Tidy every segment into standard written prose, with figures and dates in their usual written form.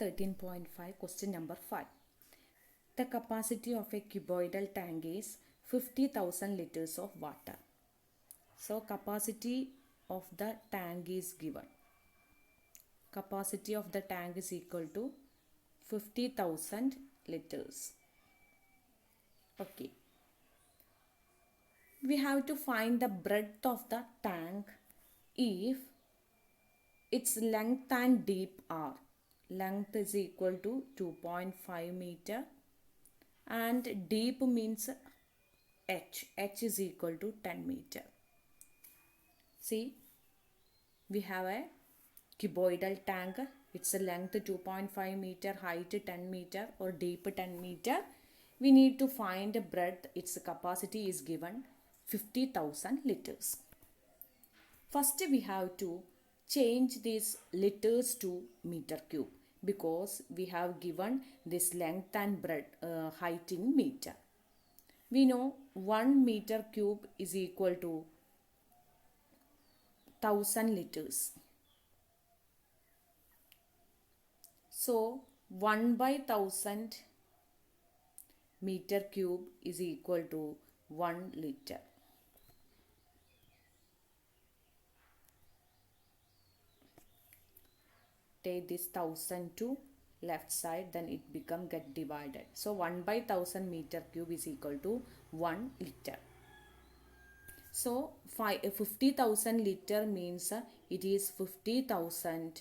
13.5 question number 5. The capacity of a cuboidal tank is 50,000 liters of water. So capacity of the tank is given. Capacity of the tank is equal to 50,000 liters. Okay. We have to find the breadth of the tank if its length and deep are. Length is equal to 2.5 meter and deep means h is equal to 10 meter. See, we have a cuboidal tank. Its length 2.5 meter, height 10 meter or deep 10 meter. We need to find breadth. Its capacity is given 50,000 liters. First we have to change these liters to meter cube because we have given this length and breadth height in meter. We know 1 meter cube is equal to 1000 liters. So 1 by 1000 meter cube is equal to 1 liter. Take this 1000 to left side, then it get divided. So 1 by 1000 meter cube is equal to 1 liter. So 50,000 liter means it is 50,000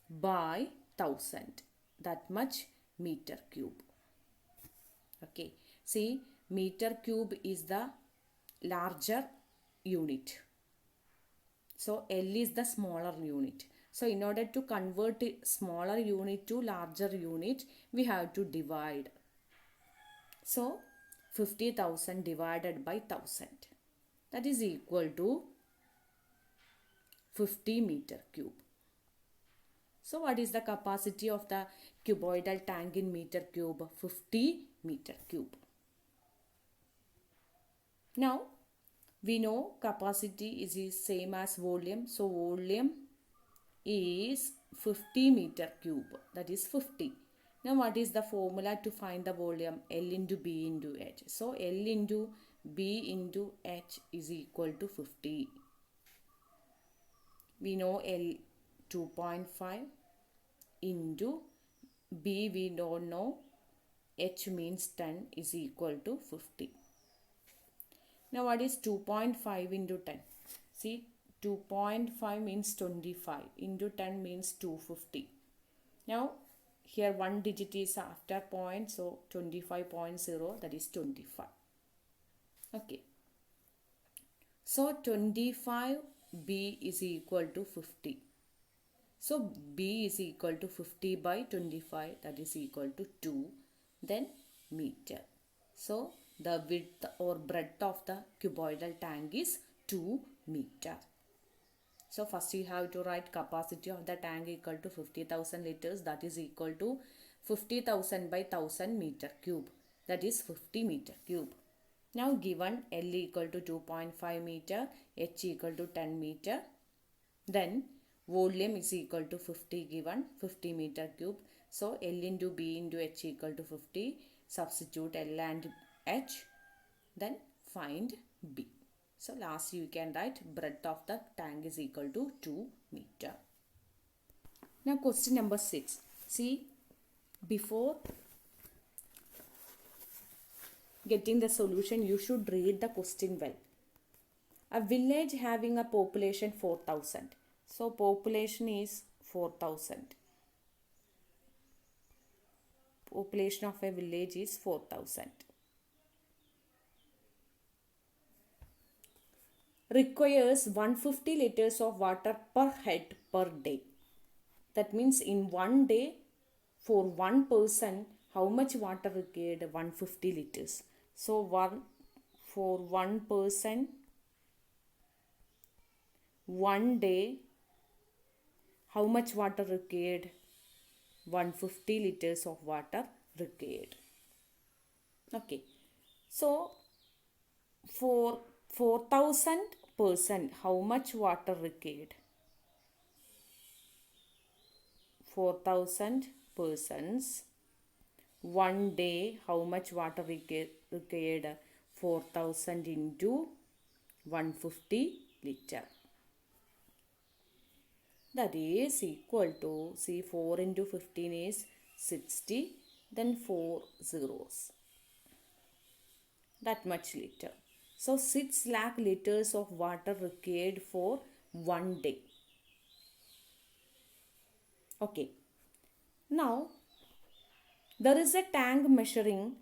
by 1000. That much meter cube. Okay. See, meter cube is the larger unit. So L is the smaller unit. So in order to convert smaller unit to larger unit, we have to divide. So 50,000 divided by 1000. That is equal to 50 meter cube. So what is the capacity of the cuboidal tank in meter cube? 50 meter cube. Now we know capacity is same as volume. So volume is 50 meter cube. That is 50. Now what is the formula to find the volume? L into B into H. So L into B into H is equal to 50. We know L 2.5 into B we don't know. H means 10 is equal to 50. Now what is 2.5 into 10? See, 2.5 means 25 into 10 means 250. Now here one digit is after point, so 25.0, that is 25. Okay. So 25B is equal to 50. So B is equal to 50 by 25, that is equal to 2. Then meter. So the width or breadth of the cuboidal tank is 2 meter. So first you have to write capacity of the tank equal to 50,000 liters, that is equal to 50,000 by 1000 meter cube, that is 50 meter cube. Now given L equal to 2.5 meter, H equal to 10 meter, then volume is equal to 50 given 50 meter cube. So L into B into H equal to 50, substitute L and H, then find B. So last you can write breadth of the tank is equal to 2 meter. Now question number 6. See, before getting the solution you should read the question well. A village having a population 4,000. So population is 4,000. Population of a village is 4,000. Requires 150 liters of water per head per day. That means in one day for one person how much water required? 150 liters. So for one person one day how much water required? 150 liters of water required. Okay. So for 4,000 person how much water required? 4,000 persons. One day, how much water required? 4,000 into 150 liter. That is equal to, see, 4 into 15 is 60, then 4 zeros. That much liter. So 6 lakh liters of water required for one day. Okay. Now, there is a tank measuring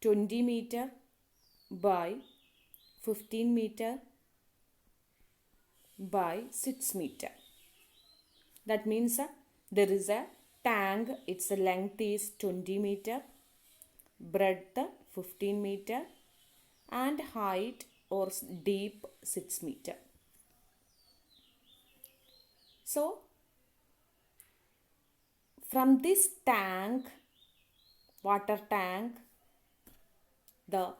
20 meter by 15 meter by 6 meter. That means there is a tank, its length is 20 meter, breadth 15 meter and height or deep 6 meter. So, from this tank, water tank, the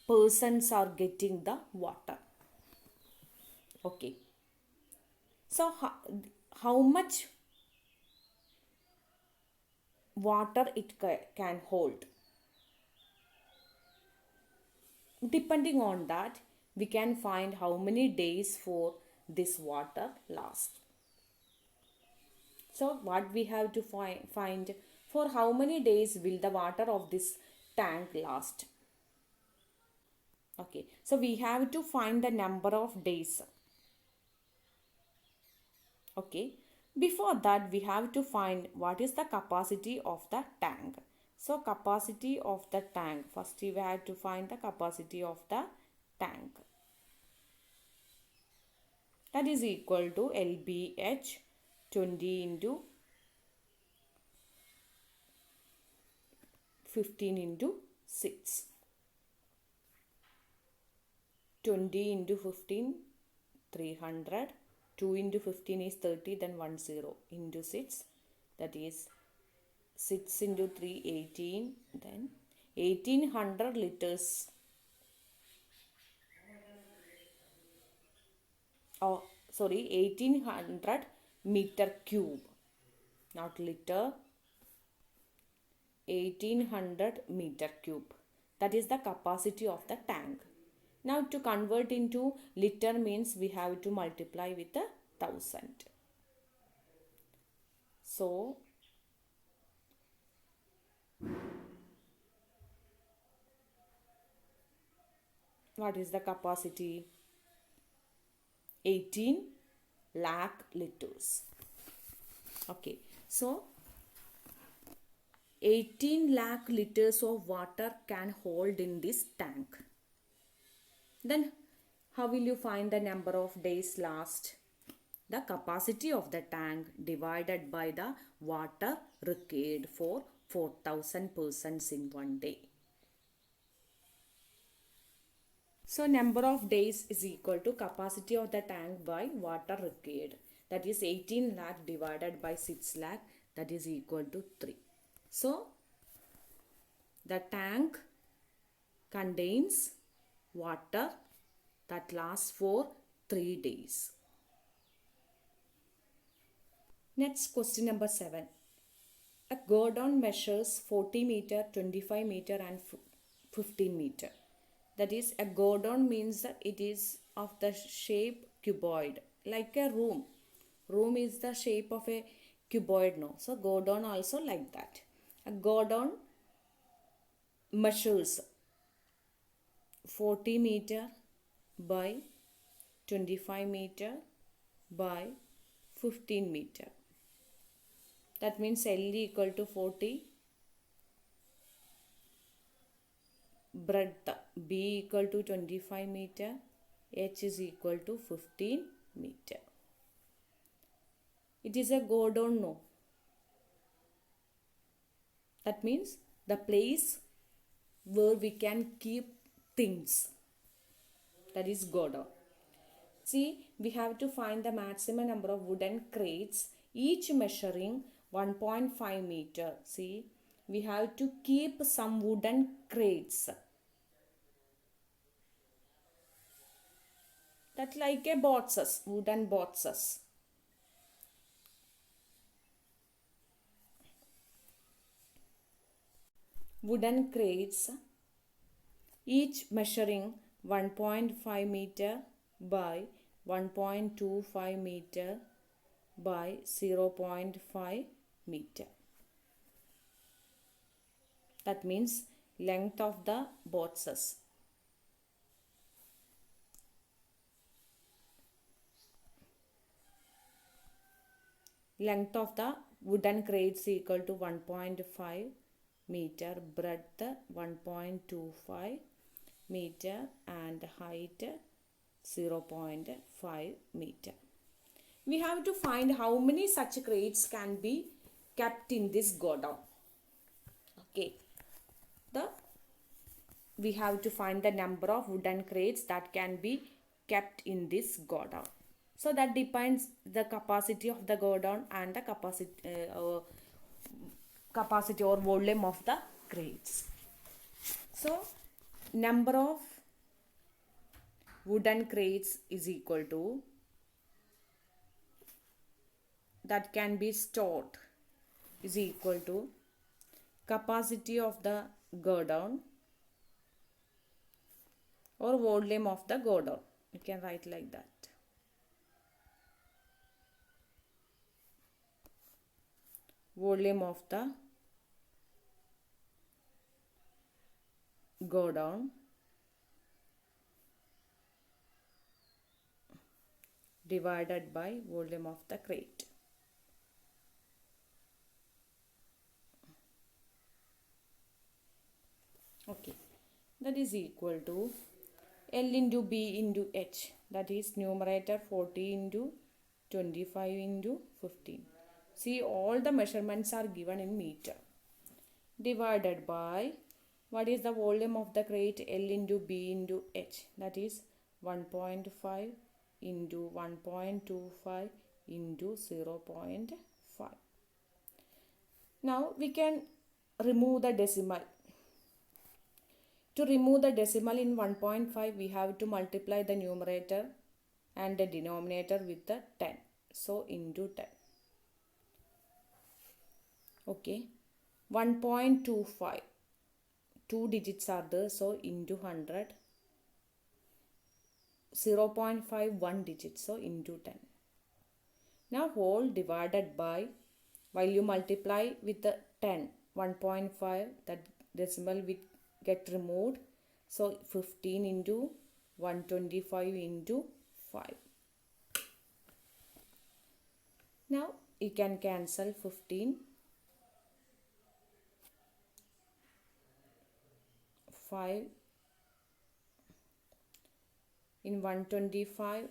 persons are getting the water. Okay. So, how much water it can hold? Depending on that, we can find how many days for this water last. So, what we have to find for how many days will the water of this tank last? Okay, so we have to find the number of days. Okay, before that we have to find what is the capacity of the tank. So capacity of the tank, first we have to find the capacity of the tank. That is equal to LBH 20 into 15 into 6. 20 into 15, 300. 2 into 15 is 30, then 1 0 into 6, that is 6 into 3, 18, then 1800 liters. Oh, sorry, 1800 meter cube, not liter, 1800 meter cube. That is the capacity of the tank. Now to convert into liter means we have to multiply with 1000. So what is the capacity? 18 lakh liters. Okay, so 18 lakh liters of water can hold in this tank. Then how will you find the number of days last? The capacity of the tank divided by the water required for 4,000 persons in one day. So number of days is equal to capacity of the tank by water required. That is 18 lakh divided by 6 lakh, that is equal to 3. So the tank contains water that lasts for 3 days. Next, question number 7. A Gordon measures 40 meter, 25 meter and 15 meter. That is, a Gordon means that it is of the shape cuboid, like a room. Room is the shape of a cuboid, no? So Gordon also like that. A Gordon measures 40 meter by 25 meter by 15 meter. That means L equal to 40, breadth B equal to 25 meter, H is equal to 15 meter. It is a Gordon, no? That means the place where we can keep things. That is Gordon. See, we have to find the maximum number of wooden crates, each measuring 1.5 meter. See, we have to keep some wooden crates. That like a boxes, wooden boxes. wooden crates, each measuring 1.5 meter by 1.25 meter by 0.5 meter. That means length of the boxes. Length of the wooden crates equal to 1.5 meter, breadth 1.25 meter and height 0.5 meter. We have to find how many such crates can be kept in this godown. Okay, we have to find the number of wooden crates that can be kept in this godown. So that depends the capacity of the godown and the capacity or volume of the crates. So number of wooden crates is equal to that can be stored is equal to capacity of the godown or volume of the godown. You can write like that. Volume of the godown divided by volume of the crate. Okay, that is equal to L into B into H, that is numerator 40 into 25 into 15. See, all the measurements are given in meter, divided by what is the volume of the crate, L into B into H, that is 1.5 into 1.25 into 0.5. Now we can remove the decimal. To remove the decimal in 1.5, we have to multiply the numerator and the denominator with the 10. So into 10. Okay. 1.25. 2 digits are there. So into 100. 0.5 1 digit. So into 10. Now whole divided by, while you multiply with the 10, 1.5, that decimal will get removed. So 15 into 125 into 5. Now you can cancel 15. 5 in 125.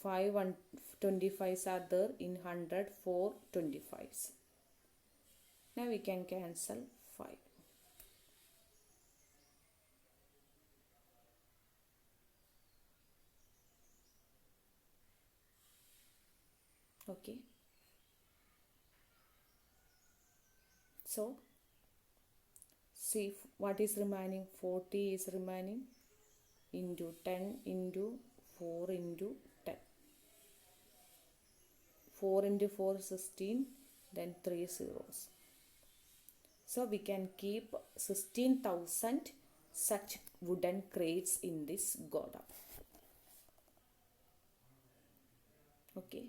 5 125s are there, in 100 4 25s. Now we can cancel 5. Okay. So see what is remaining. 40 is remaining into 10 into 4 into 10. 4 into 4 16, then 3 zeros. So we can keep 16,000 such wooden crates in this godown. Okay.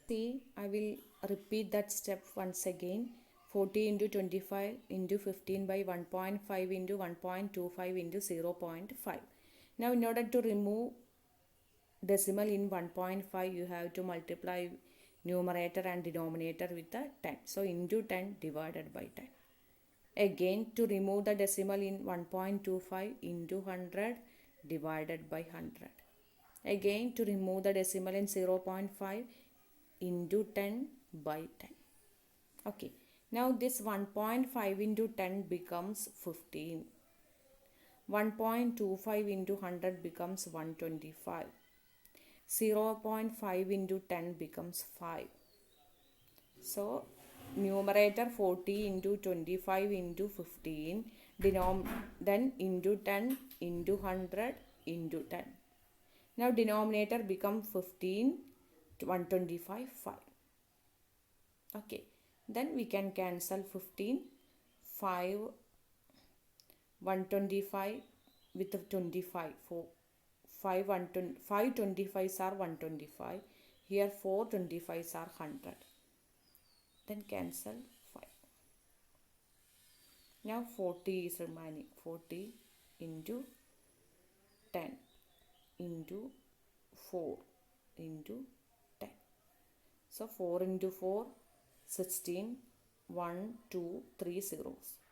See, I will repeat that step once again. 40 into 25 into 15 by 1.5 into 1.25 into 0.5. Now in order to remove decimal in 1.5, you have to multiply numerator and denominator with the 10. So into 10 divided by 10. Again, to remove the decimal in 1.25, into 100 divided by 100. Again, to remove the decimal in 0.5, into 10 by 10. Okay. Now this 1.5 into 10 becomes 15. 1.25 into 100 becomes 125. 0.5 into 10 becomes 5. So numerator 40 into 25 into 15, then into 10 into 100 into 10. Now denominator become 15, 125, 5. Okay. Then we can cancel 15, 5, 125 with 25. 5 25s are 125. Here 4 25s are 100. Then cancel 5. Now 40 is remaining. 40 into 10 into 4 into 10. So 4 into 4, 16, 1, 2, 3 zeros.